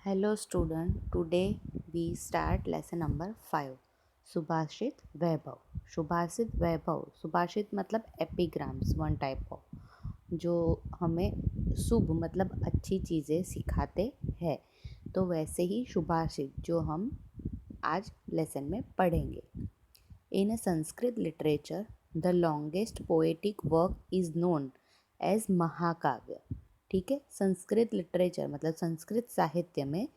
Hello student, today we start lesson number 5 सुभाषित वैभव। सुभाषित वैभव, सुभाषित मतलब एपिग्राम्स, one type of जो हमें शुभ मतलब अच्छी चीज़ें सिखाते हैं। तो वैसे ही सुभाषित जो हम आज लेसन में पढ़ेंगे। In Sanskrit literature the longest poetic work is known as mahakavya. ठीक है, संस्कृत लिटरेचर मतलब संस्कृत साहित्य में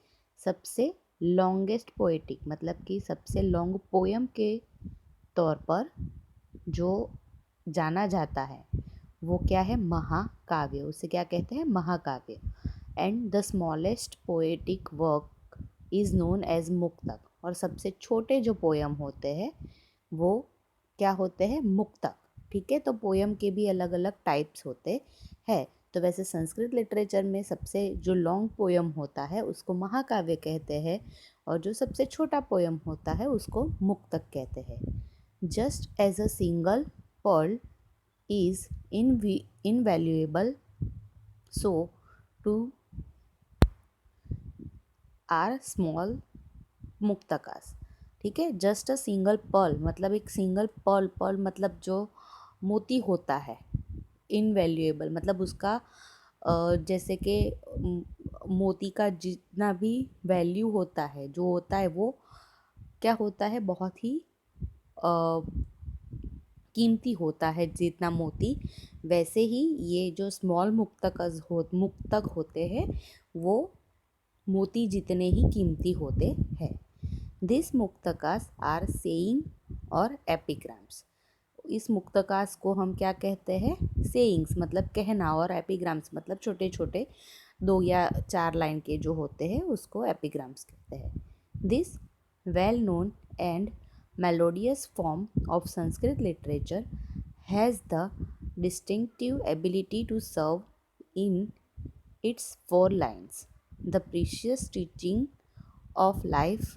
सबसे लॉन्गेस्ट पोएटिक मतलब कि सबसे लॉन्ग पोयम के तौर पर जो जाना जाता है वो क्या है, महाकाव्य। उसे क्या कहते हैं, महाकाव्य। And the smallest poetic work is known as muktak. और सबसे छोटे जो पोयम होते हैं वो क्या होते हैं, मुक्तक। ठीक है, तो पोयम के भी अलग अलग टाइप्स होते हैं। तो वैसे संस्कृत लिटरेचर में सबसे जो लॉन्ग पोयम होता है उसको महाकाव्य कहते हैं और जो सबसे छोटा पोयम होता है उसको मुक्तक कहते हैं। Just as a single pearl is invaluable, so too are small muktakas. ठीक है, जस्ट अ सिंगल पर्ल मतलब एक सिंगल पर्ल, पर्ल मतलब जो मोती होता है, इनवैल्यूएबल मतलब उसका जैसे कि मोती का जितना भी वैल्यू होता है, जो होता है वो क्या होता है, बहुत ही कीमती होता है जितना मोती। वैसे ही ये जो स्मॉल मुक्तक होते हैं वो मोती जितने ही कीमती होते हैं। दिस मुक्तकास आर सेइंग और एपिग्राम्स। इस मुक्तकास को हम क्या कहते हैं, सेइंग्स मतलब कहना, और एपिग्राम्स मतलब छोटे छोटे 2 या 4 लाइन के जो होते हैं उसको एपिग्राम्स कहते हैं। This well known and melodious form of Sanskrit literature has the distinctive ability to serve in its 4 lines the precious teaching of life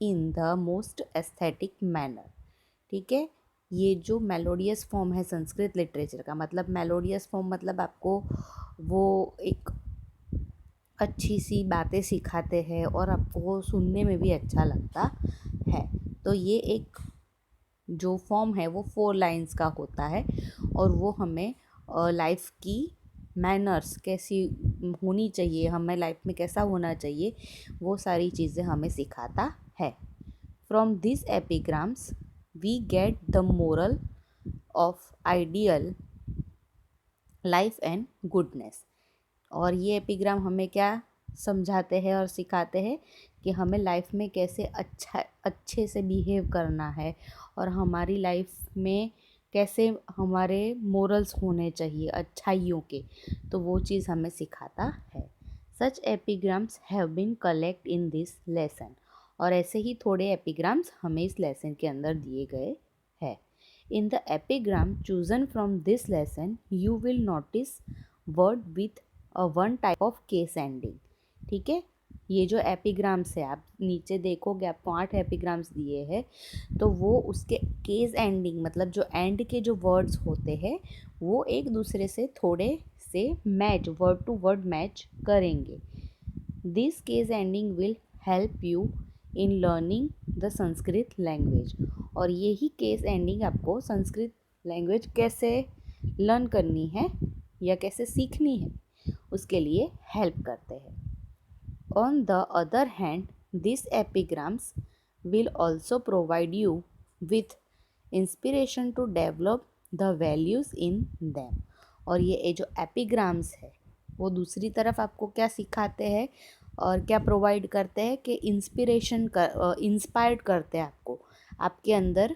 in the most aesthetic manner। ठीक है, ये जो मेलोडियस फॉर्म है संस्कृत लिटरेचर का, मतलब melodious form मतलब आपको वो एक अच्छी सी बातें सिखाते हैं और आपको वो सुनने में भी अच्छा लगता है। तो ये एक जो फॉर्म है वो 4 लाइंस का होता है और वो हमें लाइफ की मैनर्स कैसी होनी चाहिए, हमें लाइफ में कैसा होना चाहिए, वो सारी चीज़ें हमें सिखाता है। From this epigrams we get the moral of ideal life and goodness. और ये एपिग्राम हमें क्या समझाते हैं और सिखाते हैं कि हमें लाइफ में कैसे अच्छे से बिहेव करना है और हमारी लाइफ में कैसे हमारे मोरल्स होने चाहिए अच्छाइयों के, तो वो चीज़ हमें सिखाता है। Such epigrams have been collect in this lesson. और ऐसे ही थोड़े एपिग्राम्स हमें इस लेसन के अंदर दिए गए हैं। In the epigram chosen from this lesson you will notice word with one type of case ending. ठीक है, ये जो एपिग्राम्स है आप नीचे देखोगे, आपको 8 एपिग्राम्स दिए हैं, तो वो उसके केस एंडिंग मतलब जो एंड के जो वर्ड्स होते हैं वो एक दूसरे से थोड़े से match, word to word match करेंगे। This case ending will help you in learning the Sanskrit language. और यही केस एंडिंग आपको संस्कृत लैंग्वेज कैसे लर्न करनी है या कैसे सीखनी है उसके लिए हेल्प करते हैं। On the other hand this epigrams will also provide you with inspiration to develop the values in them. और ये जो एपिग्राम्स है वो दूसरी तरफ आपको क्या सिखाते हैं और क्या प्रोवाइड करते हैं कि इंस्पायर्ड करते हैं आपको आपके अंदर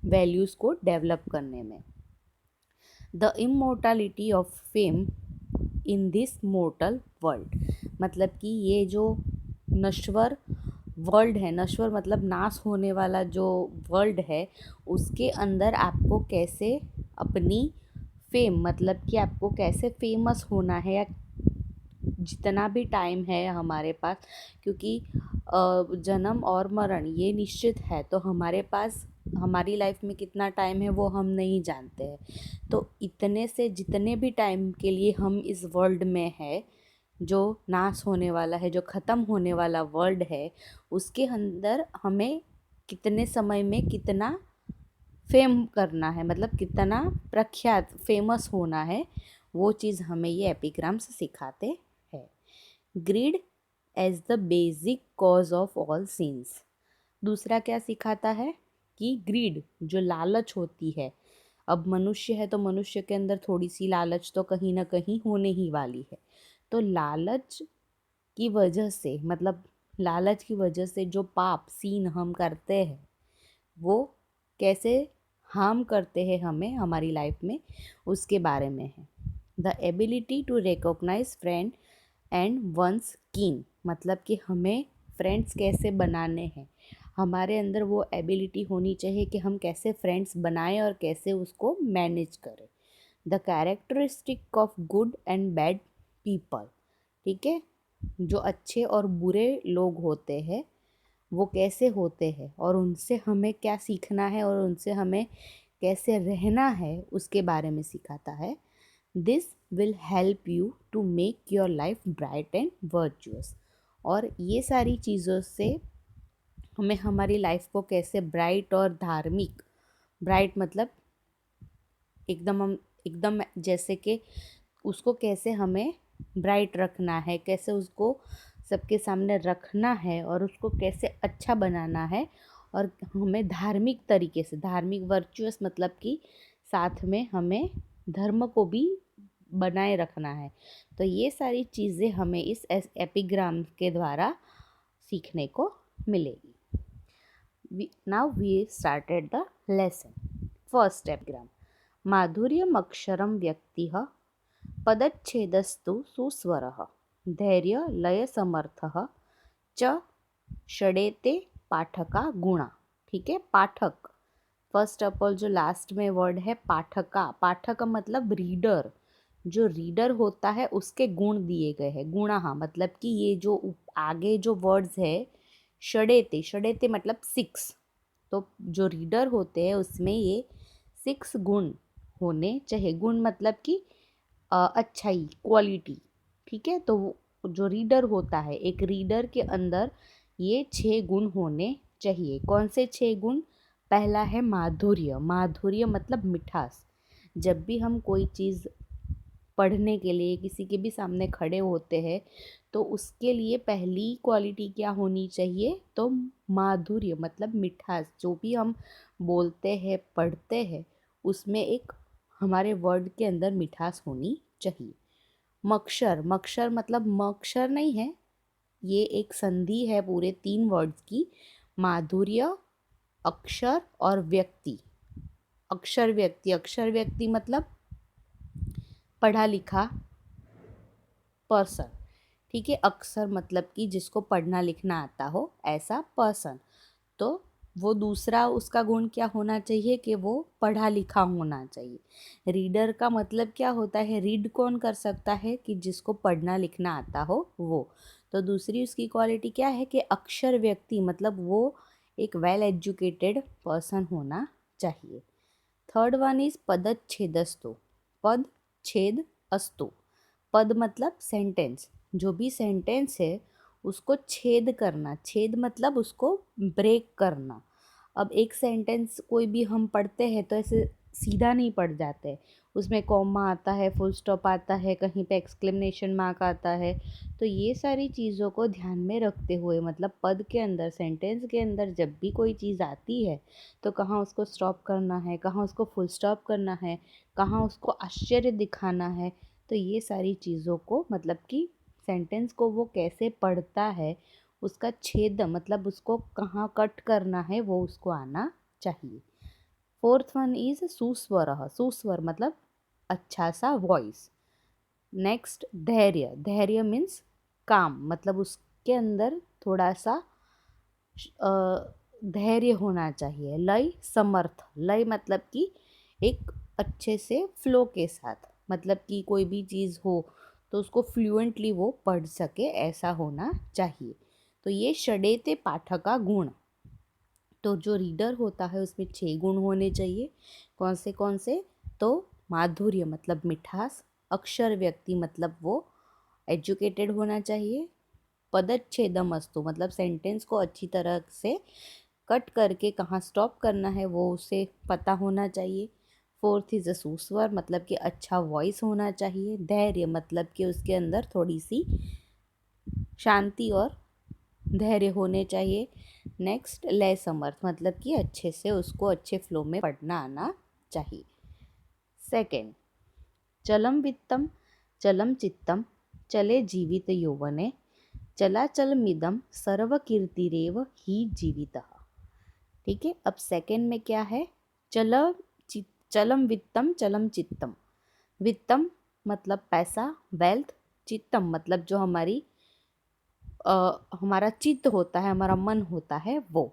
वैल्यूज़ को डेवलप करने में। The immortality of fame in this mortar world मतलब कि ये जो नश्वर वर्ल्ड है, नश्वर मतलब नाश होने वाला जो वर्ल्ड है, उसके अंदर आपको कैसे अपनी फेम मतलब कि आपको कैसे फेमस होना है, या जितना भी टाइम है हमारे पास, क्योंकि जन्म और मरण ये निश्चित है, तो हमारे पास हमारी लाइफ में कितना टाइम है वो हम नहीं जानते हैं। तो इतने से जितने भी टाइम के लिए हम इस वर्ल्ड में है, जो नाश होने वाला है, जो ख़त्म होने वाला वर्ड है, उसके अंदर हमें कितने समय में कितना फेम करना है, मतलब कितना प्रख्यात फेमस होना है, वो चीज़ हमें ये एपिग्राम्स सिखाते हैं। Greed as the basic cause of all sins. दूसरा क्या सिखाता है कि ग्रीड जो लालच होती है, अब मनुष्य है तो मनुष्य के अंदर थोड़ी सी लालच तो कहीं ना कहीं होने ही वाली है। तो लालच की वजह से, मतलब लालच की वजह से जो पाप सीन हम करते हैं वो कैसे हार्म करते हैं हमें हमारी लाइफ में, उसके बारे में है। The ability to recognise friend and one's kin, मतलब कि हमें फ्रेंड्स कैसे बनाने हैं, हमारे अंदर वो एबिलिटी होनी चाहिए कि हम कैसे फ्रेंड्स बनाएं और कैसे उसको मैनेज करें। The characteristic of good and bad people, ठीक है, जो अच्छे और बुरे लोग होते हैं वो कैसे होते हैं और उनसे हमें क्या सीखना है और उनसे हमें कैसे रहना है उसके बारे में सिखाता है। This will help you to make your life bright and virtuous. और ये सारी चीज़ों से हमें हमारी लाइफ को कैसे ब्राइट और धार्मिक, ब्राइट मतलब एकदम हम एकदम जैसे कि उसको कैसे हमें ब्राइट रखना है, कैसे उसको सबके सामने रखना है और उसको कैसे अच्छा बनाना है, और हमें धार्मिक तरीके से, धार्मिक वर्चुअस मतलब कि साथ में हमें धर्म को भी बनाए रखना है। तो ये सारी चीज़ें हमें इस एपिग्राम के द्वारा सीखने को मिलेगी। Now we started the lesson. First epigram, माधुर्यम अक्षरम व्यक्ति पदच्छेदस्तु सुस्वरः धैर्य लय समर्थः च षडेते पाठका गुणा। ठीक है, पाठक फर्स्ट ऑफ ऑल जो लास्ट में वर्ड है पाठका, पाठक मतलब रीडर, जो रीडर होता है उसके गुण दिए गए हैं। गुणा मतलब कि ये जो आगे जो वर्ड्स है षडेते, षडेते मतलब 6, तो जो रीडर होते हैं उसमें ये 6 गुण होने चाहिए। गुण मतलब कि अच्छाई, क्वालिटी, ठीक है। तो जो रीडर होता है, एक रीडर के अंदर ये 6 गुण होने चाहिए। कौन से 6 गुण? पहला है माधुर्य, माधुर्य मतलब मिठास। जब भी हम कोई चीज़ पढ़ने के लिए किसी के भी सामने खड़े होते हैं तो उसके लिए पहली क्वालिटी क्या होनी चाहिए? तो माधुर्य मतलब मिठास। जो भी हम बोलते हैं, पढ़ते हैं, उसमें एक हमारे वर्ड के अंदर मिठास होनी चाहिए। मक्षर, मक्षर मतलब मक्षर नहीं है, ये एक संधि है पूरे 3 वर्ड्स की, माधुर्य, अक्षर और व्यक्ति। अक्षर व्यक्ति, अक्षर व्यक्ति मतलब पढ़ा लिखा पर्सन, ठीक है। अक्षर मतलब कि जिसको पढ़ना लिखना आता हो, ऐसा पर्सन। तो वो दूसरा उसका गुण क्या होना चाहिए कि वो पढ़ा लिखा होना चाहिए। रीडर का मतलब क्या होता है? रीड कौन कर सकता है? कि जिसको पढ़ना लिखना आता हो वो। तो दूसरी उसकी क्वालिटी क्या है? कि अक्षर व्यक्ति मतलब वो एक वेल एजुकेटेड पर्सन होना चाहिए। थर्ड वन इज पदच्छेदस्तु, पद छेद अस्तु। पद मतलब सेंटेंस, जो भी सेंटेंस है उसको छेद करना, छेद मतलब उसको ब्रेक करना। अब एक सेंटेंस कोई भी हम पढ़ते हैं तो ऐसे सीधा नहीं पढ़ जाते, उसमें कॉमा आता है, फुल स्टॉप आता है, कहीं पे एक्सक्लेमेशन मार्क आता है। तो ये सारी चीज़ों को ध्यान में रखते हुए, मतलब पद के अंदर, सेंटेंस के अंदर जब भी कोई चीज़ आती है तो कहाँ उसको स्टॉप करना है, कहाँ उसको फुल स्टॉप करना है, कहाँ उसको आश्चर्य दिखाना है। तो ये सारी चीज़ों को, मतलब कि सेंटेंस को वो कैसे पढ़ता है, उसका छेद मतलब उसको कहाँ कट करना है वो उसको आना चाहिए। फोर्थ वन इज सुस्वर, सुस्वर मतलब अच्छा सा वॉइस। नेक्स्ट धैर्य, धैर्य मीन्स काम, मतलब उसके अंदर थोड़ा सा धैर्य होना चाहिए। लय समर्थ, लय मतलब कि एक अच्छे से फ्लो के साथ, मतलब कि कोई भी चीज़ हो तो उसको फ्लुएंटली वो पढ़ सके, ऐसा होना चाहिए। तो ये षडेते पाठका गुण। तो जो रीडर होता है उसमें 6 गुण होने चाहिए। कौन से? तो माधुर्य मतलब मिठास, अक्षर व्यक्ति मतलब वो एजुकेटेड होना चाहिए। पदच्छेदम अस्तु मतलब सेंटेंस को अच्छी तरह से कट करके कहाँ स्टॉप करना है वो उसे पता होना चाहिए। फोर्थ इज अ सुस्वर मतलब कि अच्छा वॉइस होना चाहिए। धैर्य मतलब कि उसके अंदर थोड़ी सी शांति और धैर्य होने चाहिए। नेक्स्ट लय समर्थ मतलब कि अच्छे से उसको अच्छे फ्लो में पढ़ना आना चाहिए। सेकेंड, चलम वित्तम चलम चित्तम चले जीवित यौवने चलाचलमिदं सर्वकीर्तिरेव ही जीवितः। ठीक है, अब सेकेंड में क्या है? चलम वित्तम चलम चित्तम। वित्तम मतलब पैसा, वेल्थ। चित्तम मतलब जो हमारा चित्त होता है, हमारा मन होता है वो।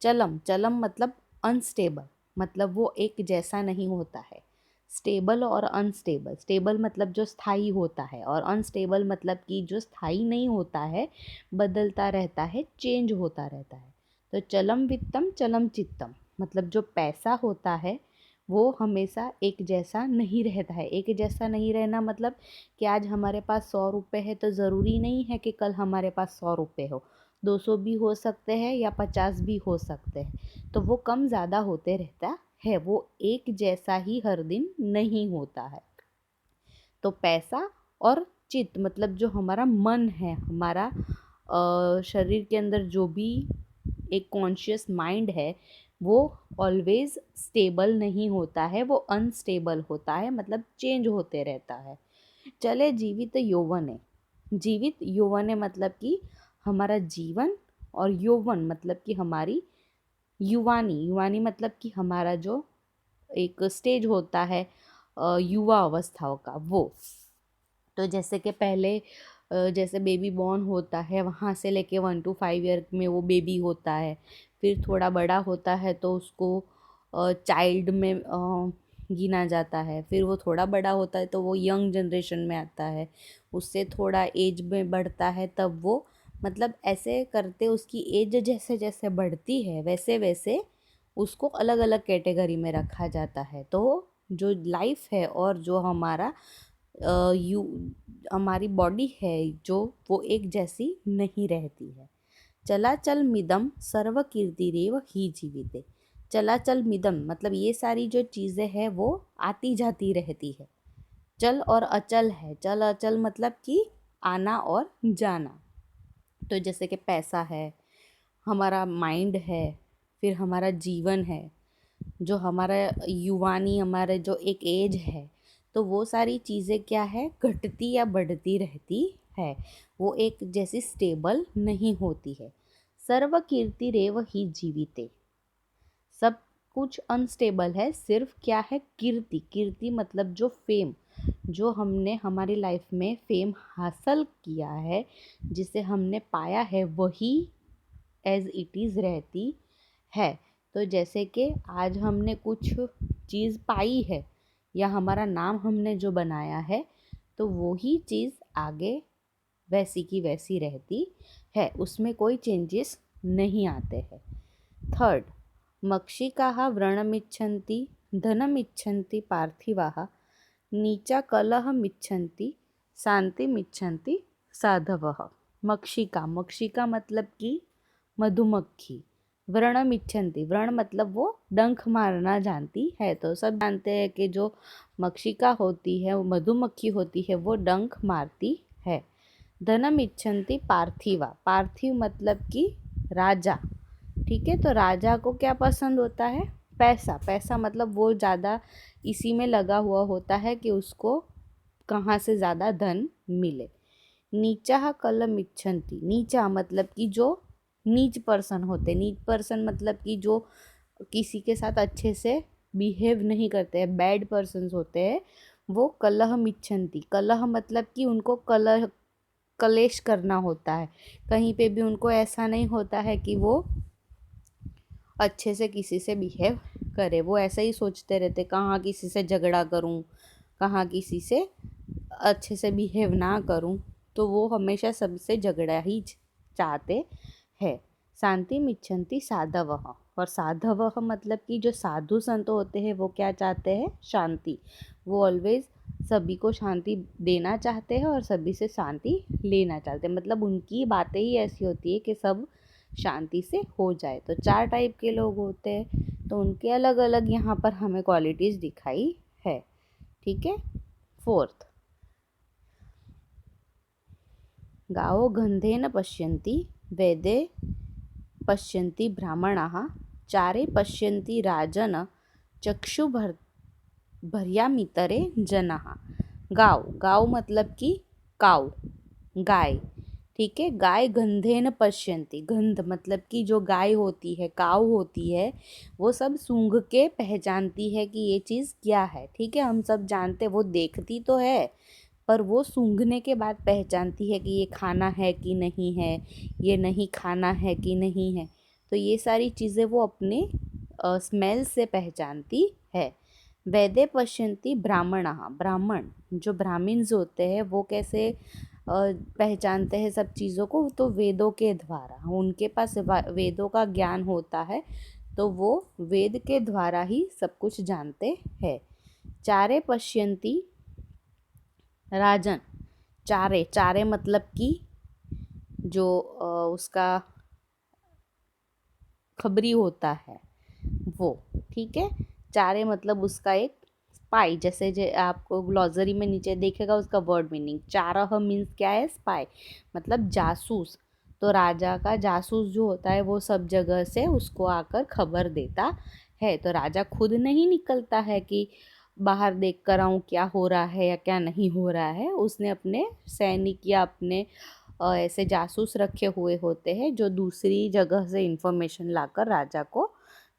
चलम चलम मतलब अनस्टेबल, मतलब वो एक जैसा नहीं होता है। स्टेबल और अनस्टेबल, स्टेबल मतलब जो स्थायी होता है और अनस्टेबल मतलब कि जो स्थायी नहीं होता है, बदलता रहता है, चेंज होता रहता है। तो चलम वित्तम चलम चित्तम मतलब जो पैसा होता है वो हमेशा एक जैसा नहीं रहता है। एक जैसा नहीं रहना मतलब कि आज हमारे पास 100 रुपये है तो ज़रूरी नहीं है कि कल हमारे पास 100 रुपये हो। 200 भी हो सकते हैं या 50 भी हो सकते हैं, तो वो कम ज़्यादा होते रहता है, वो एक जैसा ही हर दिन नहीं होता है। तो पैसा और चित्त मतलब जो हमारा मन है, हमारा शरीर के अंदर जो भी एक कॉन्शियस माइंड है, वो ऑलवेज स्टेबल नहीं होता है, वो अनस्टेबल होता है, मतलब चेंज होते रहता है। चले जीवित यौवने, जीवित यौवने मतलब कि हमारा जीवन, और यौवन मतलब कि हमारी युवानी। युवानी मतलब कि हमारा जो एक स्टेज होता है युवा अवस्थाओं का, वो। तो जैसे कि पहले जैसे बेबी बॉर्न होता है, वहाँ से लेके 1 to 5 ईयर में वो बेबी होता है। फिर थोड़ा बड़ा होता है तो उसको चाइल्ड में गिना जाता है। फिर वो थोड़ा बड़ा होता है तो वो यंग जनरेशन में आता है। उससे थोड़ा एज में बढ़ता है तब वो, मतलब ऐसे करते उसकी एज जैसे जैसे बढ़ती है वैसे वैसे उसको अलग अलग कैटेगरी में रखा जाता है। तो जो लाइफ है और जो हमारा यू हमारी बॉडी है जो, वो एक जैसी नहीं रहती है। चलाचल मिदम सर्व कीर्तिरेव ही जीविते। चलाचल मिदम मतलब ये सारी जो चीज़ें हैं वो आती जाती रहती है। चल और अचल है। चल अचल मतलब कि आना और जाना। तो जैसे कि पैसा है, हमारा माइंड है, फिर हमारा जीवन है, जो हमारा युवानी, हमारा जो एक एज है, तो वो सारी चीज़ें क्या है, घटती या बढ़ती रहती है, वो एक जैसी स्टेबल नहीं होती है। सर्व कीर्ति रेव ही जीविते, सब कुछ अनस्टेबल है, सिर्फ क्या है, कीर्ति। कीर्ति मतलब जो फेम, जो हमने हमारी लाइफ में फेम हासिल किया है, जिसे हमने पाया है, वही एज इट इज़ रहती है। तो जैसे कि आज हमने कुछ चीज़ पाई है या हमारा नाम हमने जो बनाया है, तो वो ही चीज़ आगे वैसी की वैसी रहती है, उसमें कोई चेंजेस नहीं आते हैं। थर्ड, मक्षिकाः व्रणमिच्छन्ति धनमिच्छन्ति पार्थिवाः नीचा कलहमिच्छन्ति शान्तिमिच्छन्ति साधवः। मक्षिका, मक्षिका मतलब कि मधुमक्खी। व्रणम इच्छन्ति, व्रण मतलब वो डंक मारना जानती है। तो सब जानते हैं कि जो मक्षिका होती है, वो मधुमक्खी होती है, वो डंक मारती है। धनम इच्छन्ति पार्थिवा, पार्थिव मतलब कि राजा। ठीक है, तो राजा को क्या पसंद होता है, पैसा। पैसा मतलब वो ज़्यादा इसी में लगा हुआ होता है कि उसको कहाँ से ज़्यादा धन मिले। नीचा कलम इच्छन्ति, नीचा मतलब कि जो नीच पर्सन होते, नीच पर्सन मतलब कि जो किसी के साथ अच्छे से बिहेव नहीं करते हैं, बैड पर्सन्स होते हैं, वो कलह मिच्छन्ति। कलह मतलब कि उनको कलेश करना होता है। कहीं पे भी उनको ऐसा नहीं होता है कि वो अच्छे से किसी से बिहेव करे, वो ऐसा ही सोचते रहते कहाँ किसी से झगड़ा करूँ, कहाँ किसी से अच्छे से बिहेव ना करूँ, तो वो हमेशा सबसे झगड़ा ही चाहते हैं। शांति मिच्छन्ति साधवः, और साधवः मतलब कि जो साधु संत होते हैं वो क्या चाहते हैं, शांति। वो ऑलवेज सभी को शांति देना चाहते हैं और सभी से शांति लेना चाहते हैं, मतलब उनकी बातें ही ऐसी होती है कि सब शांति से हो जाए। तो 4 टाइप के लोग होते हैं, तो उनके अलग अलग यहाँ पर हमें क्वालिटीज़ दिखाई है। ठीक है। 4th, गावो गंधेन पश्यन्ति वेदे पश्यन्ति ब्राह्मणाः चारे पश्यन्ति राजन चक्षुभर्यामितरे जनाः। गाव मतलब कि काऊ, गाय। ठीक है। गाय गंधेन पश्यन्ति, गंध मतलब कि जो गाय होती है, काऊ होती है, वो सब सूंघ के पहचानती है कि ये चीज़ क्या है। ठीक है। हम सब जानते, वो देखती तो है पर वो सूंघने के बाद पहचानती है कि ये खाना है कि नहीं है, ये नहीं खाना है कि नहीं है। तो ये सारी चीज़ें वो अपने स्मेल से पहचानती है। वेदे पश्यन्ति ब्राह्मणाः, ब्राह्मण जो ब्राह्मण्स होते हैं वो कैसे पहचानते हैं सब चीज़ों को, तो वेदों के द्वारा। उनके पास वेदों का ज्ञान होता है, तो वो वेद के द्वारा ही सब कुछ जानते हैं। चारे पश्यन्ति राजन, चारे, चारे मतलब कि जो उसका खबरी होता है वो। ठीक है। चारे मतलब उसका एक स्पाई, जैसे आपको ग्लॉसरी में नीचे देखेगा उसका वर्ड मीनिंग। चारह मीन्स क्या है? स्पाई, मतलब जासूस। तो राजा का जासूस जो होता है वो सब जगह से उसको आकर खबर देता है। तो राजा खुद नहीं निकलता है कि बाहर देख कर आऊँ क्या हो रहा है या क्या नहीं हो रहा है। उसने अपने सैनिक या अपने ऐसे जासूस रखे हुए होते हैं जो दूसरी जगह से इंफॉर्मेशन लाकर राजा को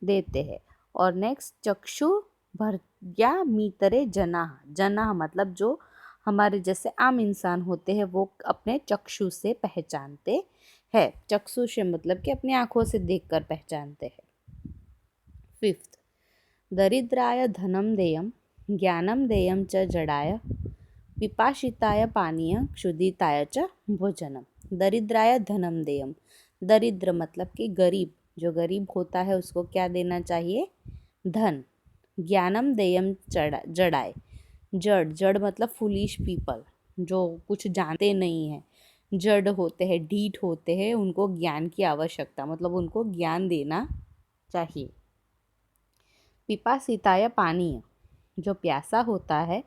देते हैं। और नेक्स्ट, चक्षु भर्या मीतरे जनाः, जनाः मतलब जो हमारे जैसे आम इंसान होते हैं वो अपने चक्षु से पहचानते हैं। चक्षु से मतलब कि अपनी आंखों से देखकर पहचानते हैं। 5th, दरिद्राय धनम देयम ज्ञानम देयम च जडाय पिपाशिताय पानीय क्षुधिताय च भोजनम। दरिद्राय धनम देयम, दरिद्र मतलब कि गरीब, जो गरीब होता है उसको क्या देना चाहिए? धन। ज्ञानम देयम जड़ाए, जड़, जड़ मतलब फुलिश पीपल, जो कुछ जानते नहीं हैं, जड़ होते हैं, ढीठ होते हैं, उनको ज्ञान की आवश्यकता, मतलब उनको ज्ञान देना चाहिए। पिपासिताय पानीय, जो प्यासा होता है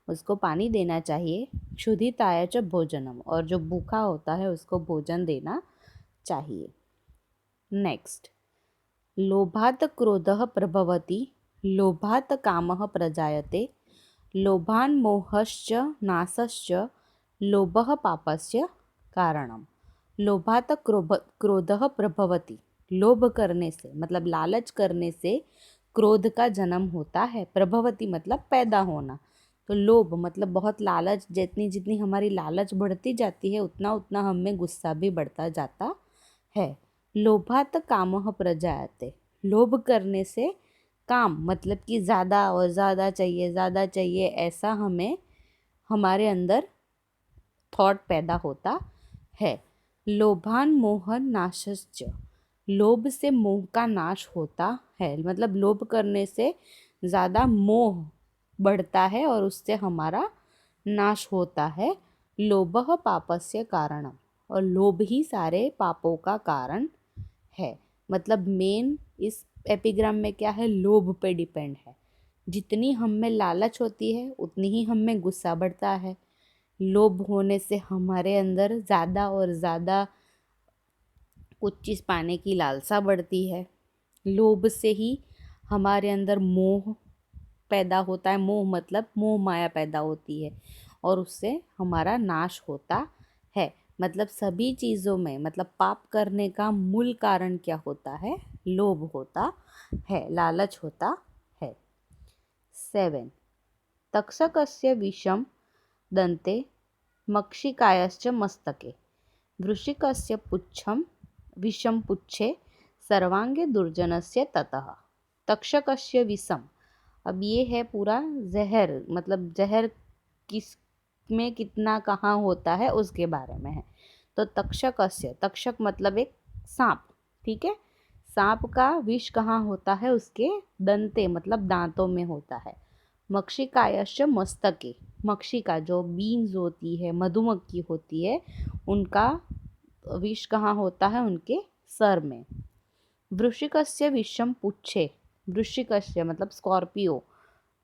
उसको पानी देना चाहिए। क्षुधिताय च भोजनम, और जो भूखा होता है उसको भोजन देना चाहिए। नेक्स्ट, लोभात् क्रोधः प्रभवति लोभात् कामः प्रजायते लोभान् मोहश्च नाशश्च लोभः पापस्य कारणम। लोभात् क्रोधः प्रभवति, लोभ करने से मतलब लालच करने से क्रोध का जन्म होता है। प्रभवति मतलब पैदा होना। तो लोभ मतलब बहुत लालच, जितनी जितनी हमारी लालच बढ़ती जाती है उतना उतना हमें गुस्सा भी बढ़ता जाता है। लोभात् कामः प्रजायते, लोभ करने से काम मतलब कि ज़्यादा और ज़्यादा चाहिए, ज़्यादा चाहिए, ऐसा हमें हमारे अंदर थॉट पैदा होता है। लोभान मोहन नाशश्च, लोभ से मोह का नाश होता है, मतलब लोभ करने से ज़्यादा मोह बढ़ता है और उससे हमारा नाश होता है। लोभः पापस्य कारणम, और लोभ ही सारे पापों का कारण है। मतलब मेन इस एपिग्राम में क्या है? लोभ पे डिपेंड है। जितनी हम में लालच होती है उतनी ही हम में गुस्सा बढ़ता है। लोभ होने से हमारे अंदर ज़्यादा और ज़्यादा कुछ चीज़ पाने की लालसा बढ़ती है। लोभ से ही हमारे अंदर मोह पैदा होता है। मोह मतलब मोह माया पैदा होती है और उससे हमारा नाश होता है। मतलब सभी चीज़ों में, मतलब पाप करने का मूल कारण क्या होता है? लोभ होता है, लालच होता है। 7, तक्षकस्य विषम दन्ते मक्षिकायश्च मस्तके वृश्चिकस्य पुच्छम विषम पुच्छे सर्वांगे दुर्जनस्य ततः। तक्षकस्य विषम, अब ये है पूरा जहर, मतलब जहर किस में कितना कहाँ होता है उसके बारे में है। तो तक्षकस्य, तक्षक मतलब एक सांप। ठीक है। सांप का विष कहाँ होता है? उसके दंते मतलब दांतों में होता है। मक्षिकायश्च मस्तके, मक्षिका जो बीन्स होती है, मधुमक्खी होती है, उनका विष कहाँ होता है? उनके सर में। वृश्चिकस्य विषम पुच्छे, वृश्चिकस्य मतलब स्कॉर्पियो,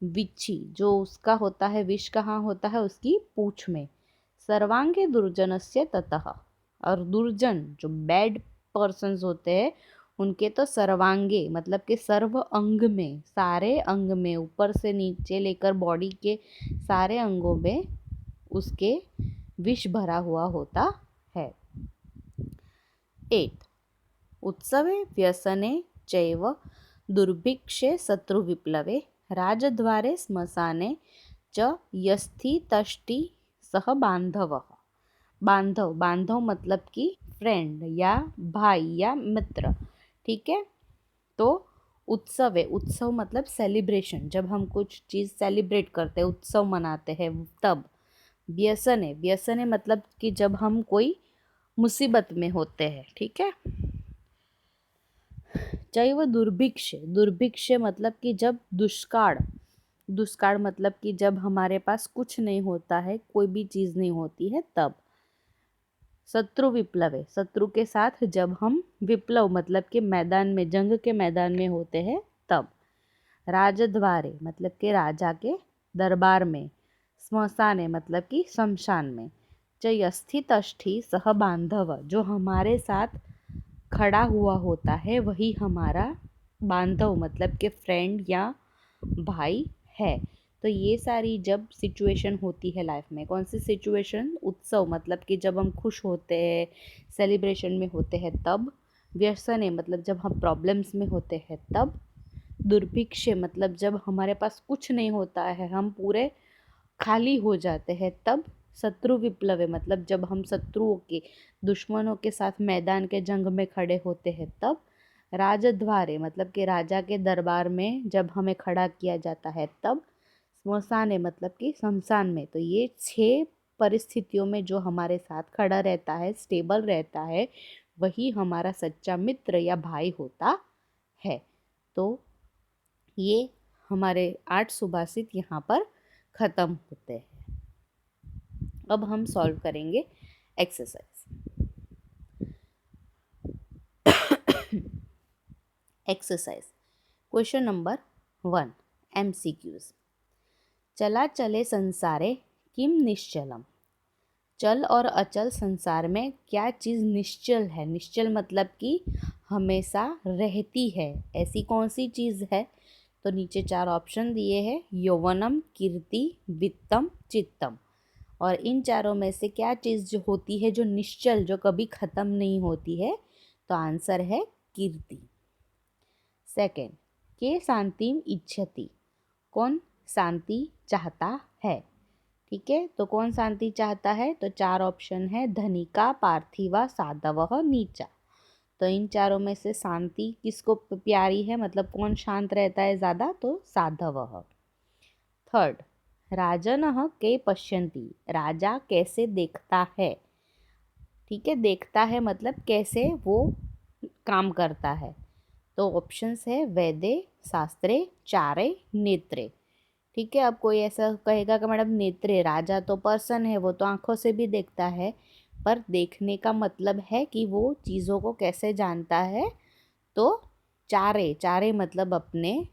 बिच्छी जो उसका होता है विष कहाँ होता है? उसकी पूंछ में। सर्वांगे दुर्जनस्य ततः, और दुर्जन जो बैड पर्सन्स होते हैं उनके तो सर्वांगे मतलब कि सर्व अंग में, सारे अंग में, ऊपर से नीचे लेकर बॉडी के सारे अंगों में उसके विष भरा हुआ होता है। 8 उत्सवे व्यसने चैव दुर्भिक्षे शत्रुविप्लवे राजद्वारे श्मशाने च यस्थितष्टि सह बांधवः। बांधव, बांधव मतलब कि फ्रेंड या भाई या मित्र, ठीक है। तो उत्सव है, उत्सव मतलब सेलिब्रेशन, जब हम कुछ चीज़ सेलिब्रेट करते हैं, उत्सव मनाते हैं तब। व्यसन है, व्यसन है मतलब कि जब हम कोई मुसीबत में होते हैं, ठीक है। चैव दुर्भिक्ष, दुर्भिक्ष मतलब कि जब दुष्काल, दुष्काल मतलब कि जब हमारे पास कुछ नहीं होता है, कोई भी चीज़ नहीं होती है तब। शत्रु विप्लव है, शत्रु के साथ जब हम विप्लव मतलब कि मैदान में, जंग के मैदान में होते हैं तब। राजद्वारे मतलब कि राजा के दरबार में। श्मशान मतलब कि शमशान में। च स्थित अष्ठि सह बांधव, जो हमारे साथ खड़ा हुआ होता है वही हमारा बांधव मतलब कि फ्रेंड या भाई है। तो ये सारी जब सिचुएशन होती है लाइफ में, कौन सी सिचुएशन? उत्सव मतलब कि जब हम खुश होते हैं, सेलिब्रेशन में होते हैं तब। व्यसन है मतलब जब हम प्रॉब्लम्स में होते हैं तब। दुर्भिक्ष मतलब जब हमारे पास कुछ नहीं होता है, हम पूरे खाली हो जाते हैं तब। शत्रु विप्लव मतलब जब हम शत्रुओं के, दुश्मनों के साथ मैदान के जंग में खड़े होते हैं तब। राजद्वारे मतलब कि राजा के दरबार में जब हमें खड़ा किया जाता है तब। श्मशान मतलब कि शमशान में। तो ये 6 परिस्थितियों में जो हमारे साथ खड़ा रहता है, स्टेबल रहता है, वही हमारा सच्चा मित्र या भाई होता है। तो ये हमारे 8 सुभाषित यहाँ पर ख़त्म होते हैं। अब हम सॉल्व करेंगे exercise. Exercise question number 1 MCQs। चला चले संसारे किम निश्चलम, चल और अचल संसार में क्या चीज़ निश्चल है? निश्चल मतलब कि हमेशा रहती है, ऐसी कौन सी चीज़ है? तो नीचे 4 ऑप्शन दिए हैं, यौवनम, कीर्ति, वित्तम, चित्तम। और इन चारों में से क्या चीज़ जो होती है जो निश्चल, जो कभी ख़त्म नहीं होती है? तो आंसर है कीर्ति। सेकंड, के शांतिम इच्छति, कौन शांति चाहता है? ठीक है, तो कौन शांति चाहता है? तो 4 ऑप्शन है, धनिका, पार्थिवा, साधवः, नीचा। तो इन चारों में से शांति किसको प्यारी है, मतलब कौन शांत रहता है ज़्यादा? तो साधवः। थर्ड, राजनः के पश्यन्ति, राजा कैसे देखता है? ठीक है, देखता है मतलब कैसे वो काम करता है। तो ऑप्शंस है वेदे, शास्त्रे, चारे, नेत्रे। ठीक है, अब कोई ऐसा कहेगा कि मैडम नेत्रे, राजा तो पर्सन है, वो तो आंखों से भी देखता है, पर देखने का मतलब है कि वो चीज़ों को कैसे जानता है? तो चारे, चारे मतलब अपने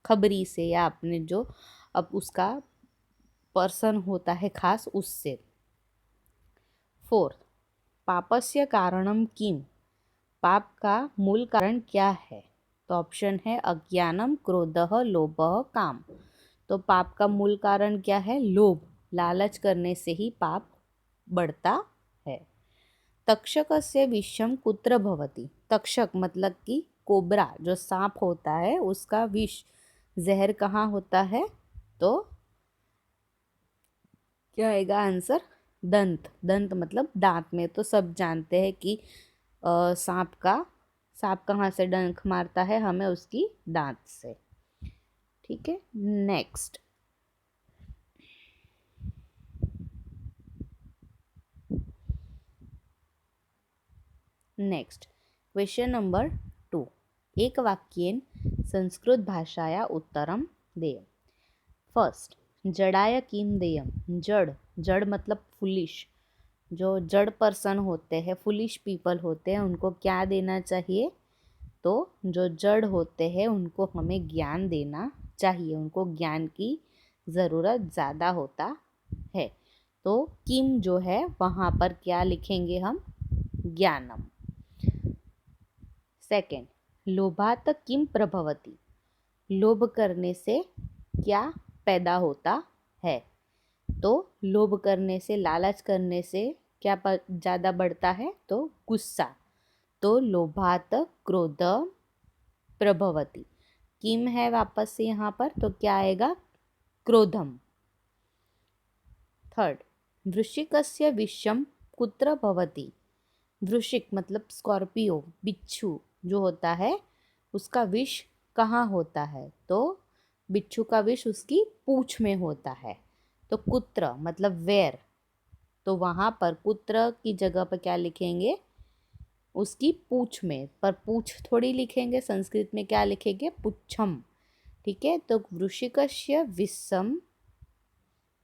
खबरी से या अपने जो अब उसका पर्सन होता है खास उससे। फोर्थ, पापस्य कारणम किम, पाप का मूल कारण क्या है? तो ऑप्शन है अज्ञानम, क्रोधः, लोभः, काम। तो पाप का मूल कारण क्या है? लोभ, लालच करने से ही पाप बढ़ता है। तक्षकस्य विषम कुत्र भवति, तक्षक मतलब कि कोबरा जो सांप होता है उसका विष, जहर कहाँ होता है? तो क्या आएगा आंसर? दंत, दंत मतलब दांत में। तो सब जानते हैं कि सांप कहाँ से डंक मारता है? हमें उसकी दांत से। ठीक है, नेक्स्ट क्वेश्चन नंबर 2, एक वाक्येन संस्कृत भाषाया उत्तरम देय। फर्स्ट, जड़ाय किम देयम। जड़, जड़ मतलब फुलिश, जो जड़ पर्सन होते हैं, फुलिश पीपल होते हैं, उनको क्या देना चाहिए? तो जो जड़ होते हैं उनको हमें ज्ञान देना चाहिए, उनको ज्ञान की ज़रूरत ज़्यादा होता है। तो किम जो है वहाँ पर क्या लिखेंगे हम? ज्ञानम। सेकंड, लोभात किम प्रभवति। लोभ करने से क्या पैदा होता है? तो लोभ करने से, लालच करने से क्या ज़्यादा बढ़ता है? तो गुस्सा। तो लोभात क्रोध प्रभवति। किम है वापस से यहाँ पर, तो क्या आएगा? क्रोधम। थर्ड, वृश्चिकस्य विषम कुत्र भवति। वृश्चिक मतलब स्कॉर्पियो, बिच्छू जो होता है, उसका विष कहाँ होता है? तो बिच्छू का विष उसकी पूंछ में होता है। तो कुत्र मतलब वेयर, तो वहाँ पर कुत्र की जगह पर क्या लिखेंगे? उसकी पूंछ में, पर पूंछ थोड़ी लिखेंगे, संस्कृत में क्या लिखेंगे? पुच्छम। ठीक है, तो वृश्चिकस्य विषम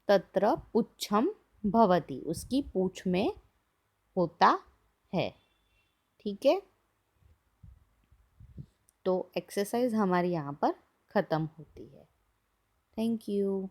तत्र पुच्छम भवति, उसकी पूंछ में होता है। ठीक है, तो एक्सरसाइज हमारी यहाँ पर ख़त्म होती है। Thank you.